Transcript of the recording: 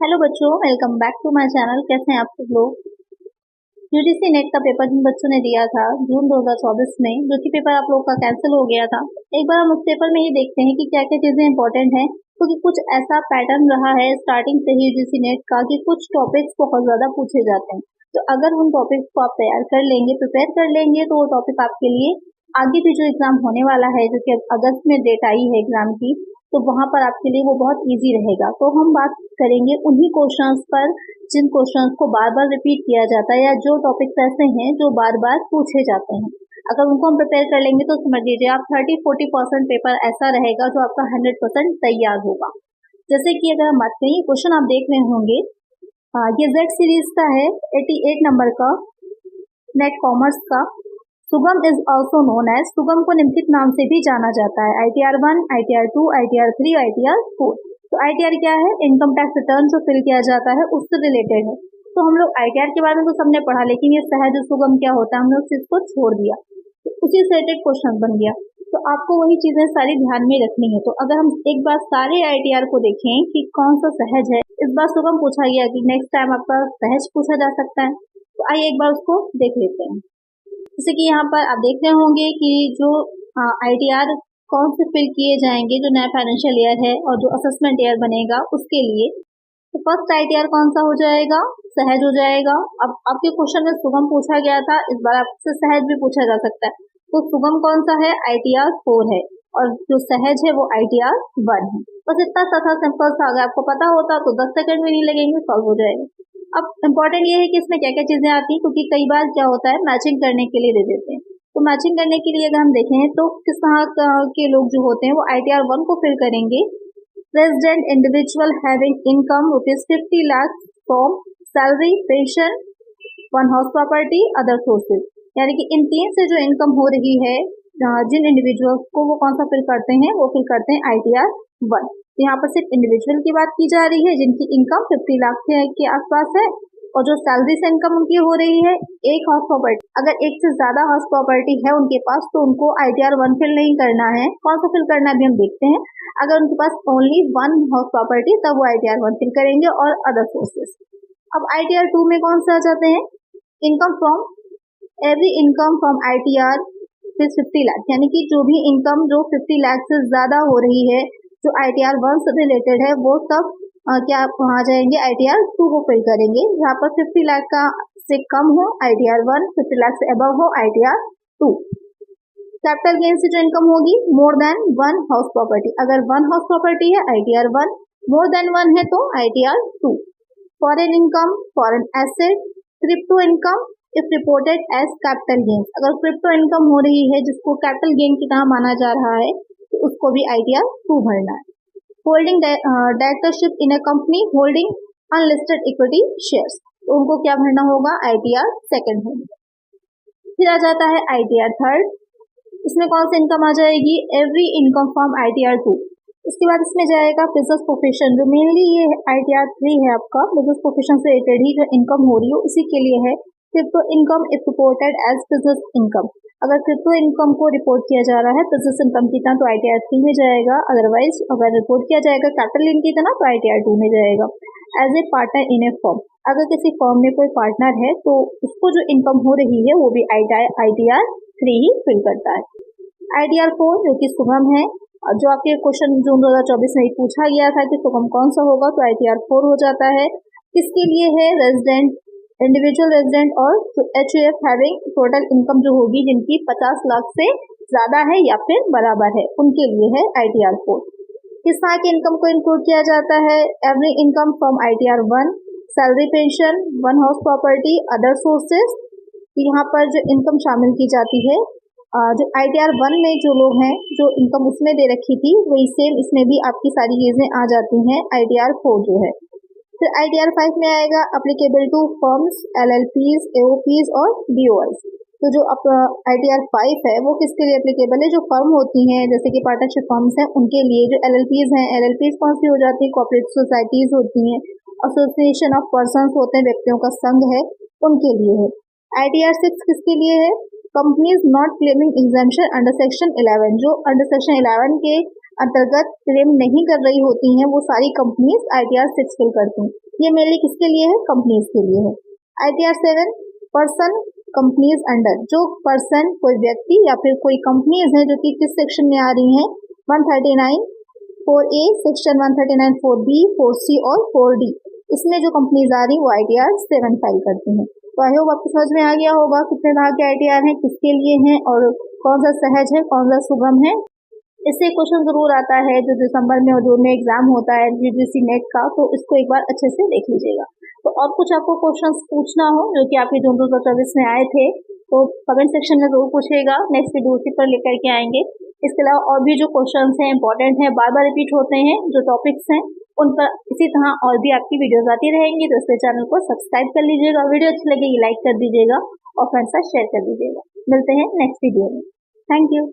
Hello बच्चों, welcome back to my channel. कैसे हैं आप सब लोग। यूजीसी नेट का पेपर जिन बच्चों ने दिया था जून 2024 में, जो कि पेपर आप लोगों का कैंसिल हो गया था, एक बार हम उस पेपर में ये देखते हैं कि क्या क्या चीजें इंपॉर्टेंट हैं। क्योंकि कुछ ऐसा पैटर्न रहा है स्टार्टिंग से ही यूजीसी नेट का कि कुछ टॉपिक्स बहुत ज्यादा पूछे जाते हैं। तो अगर उन टॉपिक्स को आप तैयार कर लेंगे, प्रिपेयर कर लेंगे, तो वो टॉपिक आपके लिए आगे भी जो एग्जाम होने वाला है, जो कि अगस्त में डेट आई है एग्जाम की, तो वहां पर आपके लिए वो बहुत इजी रहेगा। तो हम बात करेंगे उन्हीं क्वेश्चंस पर जिन क्वेश्चंस को बार बार रिपीट किया जाता है, या जो टॉपिक्स ऐसे हैं जो बार बार पूछे जाते हैं। अगर उनको हम प्रिपेयर कर लेंगे तो समझ लीजिए आप 30-40% पेपर ऐसा रहेगा जो आपका 100% तैयार होगा। जैसे कि अगर हम बात करें, क्वेश्चन आप देख रहे होंगे, ये जेड सीरीज का है, 88 नंबर का, नेट कॉमर्स का। सुगम इज ऑल्सो नोन एज, सुगम को निम्नलिखित नाम से भी जाना जाता है। ITR 1, ITR 2, ITR 3, ITR 4। तो ITR क्या है? इनकम टैक्स रिटर्न जो फिल किया जाता है उससे रिलेटेड है। तो हम लोग ITR के बारे में तो सबने पढ़ा, लेकिन ये सहज सुगम क्या होता है हमने उस चीज को छोड़ दिया, तो उसी से रिलेटेड क्वेश्चन बन गया। तो आपको वही चीजें सारी ध्यान में रखनी है। तो अगर हम एक बार सारे ITR को देखें कि कौन सा सहज है, इस बार सुगम पूछा गया कि नेक्स्ट टाइम आपका सहज पूछा जा सकता है। तो आइए एक बार उसको देख लेते हैं। जैसे कि यहाँ पर आप देख रहे होंगे कि जो ITR कौन से फिल किए जाएंगे जो नया फाइनेंशियल ईयर है और जो असेसमेंट ईयर बनेगा उसके लिए। तो फर्स्ट ITR कौन सा हो जाएगा? सहज हो जाएगा। अब आपके क्वेश्चन में सुगम पूछा गया था, इस बार आपसे सहज भी पूछा जा सकता है। तो सुगम कौन सा है? ITR 4 है, और जो सहज है वो ITR 1 है। बस इतना सा था, सिंपल सा। अगर आपको पता होता तो 10 सेकंड भी नहीं लगेंगे, सॉल्व हो जाएगा। अब इम्पोर्टेंट ये है कि इसमें क्या क्या चीजें आती हैं, क्योंकि कई बार क्या होता है मैचिंग करने के लिए दे देते हैं। तो मैचिंग करने के लिए अगर हम देखें तो किस तरह के लोग जो होते हैं वो ITR 1 को फिल करेंगे। Resident individual having income ₹50 lakh from salary, pension, one house property, other sources. यानी कि इन तीन से जो इनकम हो रही है जिन इंडिविजुअल्स को, वो कौन सा फिल करते हैं? वो फिल करते हैं ITR 1। यहाँ पर सिर्फ इंडिविजुअल की बात की जा रही है जिनकी इनकम 50 लाख के आसपास है, और जो सैलरी से इनकम उनकी हो रही है एक हाउस प्रॉपर्टी। अगर एक से ज्यादा हाउस प्रॉपर्टी है उनके पास तो उनको ITR 1 फिल नहीं करना है। कौन सा फिल करना है अभी हम देखते हैं। अगर उनके पास ओनली 1 हाउस प्रॉपर्टी तब वो ITR 1 फिल करेंगे, और अदर सोर्सेस। अब ITR 2 में कौन से आ जाते हैं? Income from every income from ITR 50 lakh, यानी कि जो भी इनकम जो 50 लाख से ज्यादा हो रही है जो ITR 1 से रिलेटेड है, वो सब क्या वहाँ जाएंगे? ITR 2 को फिल करेंगे। यहाँ पर 50 लाख का से कम हो ITR 1, 50 लाख से अबव हो ITR 2। कैपिटल गेन से जो इनकम होगी मोर देन 1 हाउस प्रॉपर्टी, अगर 1 हाउस प्रॉपर्टी है ITR 1, मोर देन 1 है तो ITR 2। Foreign income, foreign asset, crypto income if reported as capital gain. अगर क्रिप्टो इनकम हो रही है जिसको कैपिटल गेन की तरह माना जा रहा है तो उसको भी ITR 2 भरना है। Holding directorship in a company holding unlisted equity shares, तो उनको क्या भरना होगा? ITR 2 भरना। फिर आ जाता है ITR 3। इसमें कौन सी इनकम आ जाएगी? Every income from ITR 2। उसके बाद इसमें जाएगा बिजनेस प्रोफेशन, जो मेनली ये ITR 3 है आपका, बिजनेस प्रोफेशन से रिलेटेड ही जो इनकम हो रही है उसी के लिए है। Crypto income is reported as business income, अगर क्रिप्टो इनकम को रिपोर्ट किया जा रहा है बिजनेस इनकम की तरह तो ITR 3 में जाएगा। अदरवाइज अगर रिपोर्ट किया जाएगा कैपिटल गेन की तरह तो ITR 2 में जाएगा। As a partner in a firm, अगर किसी फर्म में कोई पार्टनर है तो उसको जो इनकम हो रही है वो भी ITR 3 ही फिल करता है। ITR 4 जो कि सुगम है, जो आपके क्वेश्चन जून 2024 में पूछा गया था कि सुगम कौन सा होगा, तो ITR 4 हो जाता है। किसके लिए है? रेजिडेंट, इंडिविजुअल रेजिडेंट और HUF हैविंग टोटल इनकम जो होगी जिनकी 50 लाख से ज्यादा है या फिर बराबर है, उनके लिए है ITR 4। किस तरह की इनकम को इंक्लूड किया जाता है? Every income from ITR 1, salary, pension, 1 house property, other sources. यहाँ पर जो इनकम शामिल की जाती है, जो ITR 1 में जो लोग हैं जो इनकम उसमें दे रखी थी वही सेम इसमें भी आपकी सारी चीजें आ जाती हैं ITR 4 जो है। फिर ITR 5 में आएगा applicable to firms, LLPs, AOPs और BOIs। तो जो ITR 5 है वो किसके लिए एप्लीकेबल है? जो फर्म होती हैं जैसे कि पार्टनरशिप फर्म्स हैं उनके लिए। जो LLPs हैं, LLPs कौन सी हो जाती है? कोऑपरेटिव सोसाइटीज होती हैं, एसोसिएशन ऑफ पर्संस होते हैं, व्यक्तियों का संघ है, उनके लिए है। ITR 6 किसके लिए है? Companies not claiming exemption under section 11, जो अंडर सेक्शन 11 के अंतर्गत क्लेम नहीं कर रही होती हैं वो सारी कंपनीज ITR 6 फिल करती हैं। ये मेनली किसके लिए है? कंपनीज के लिए है। ITR 7 पर्सन कंपनीज अंडर, जो पर्सन कोई व्यक्ति या फिर कोई कंपनीज है जो कि किस सेक्शन में आ रही हैं? 139 4A, सेक्शन 139 4B, 4C और 4D, इसमें जो कंपनीज आ रही वो ITR 7 फाइल करती हैं। तो आई होप आपको समझ में आ गया होगा कितने तरह के ITR हैं, किसके लिए हैं और कौन सा सहज है कौन सा सुगम है। इससे क्वेश्चन जरूर आता है जो दिसंबर में और जून में एग्जाम होता है UGC नेट का, तो इसको एक बार अच्छे से देख लीजिएगा। तो और कुछ आपको क्वेश्चंस पूछना हो जो कि आपके जून 2024 में आए थे तो कमेंट सेक्शन में जरूर पूछिएगा, नेक्स्ट वीडियो उसी पर लेकर के आएंगे। इसके अलावा और भी जो क्वेश्चंस हैं इंपॉर्टेंट हैं, बार बार रिपीट होते हैं जो टॉपिक्स हैं, उन पर इसी तरह और भी आपकी वीडियोस आती रहेंगी। तो इसलिए चैनल को सब्सक्राइब कर लीजिएगा, वीडियो अच्छी लगेगी लाइक कर दीजिएगा और फ्रेंड्स साथ शेयर कर दीजिएगा। मिलते हैं नेक्स्ट वीडियो में। Thank you.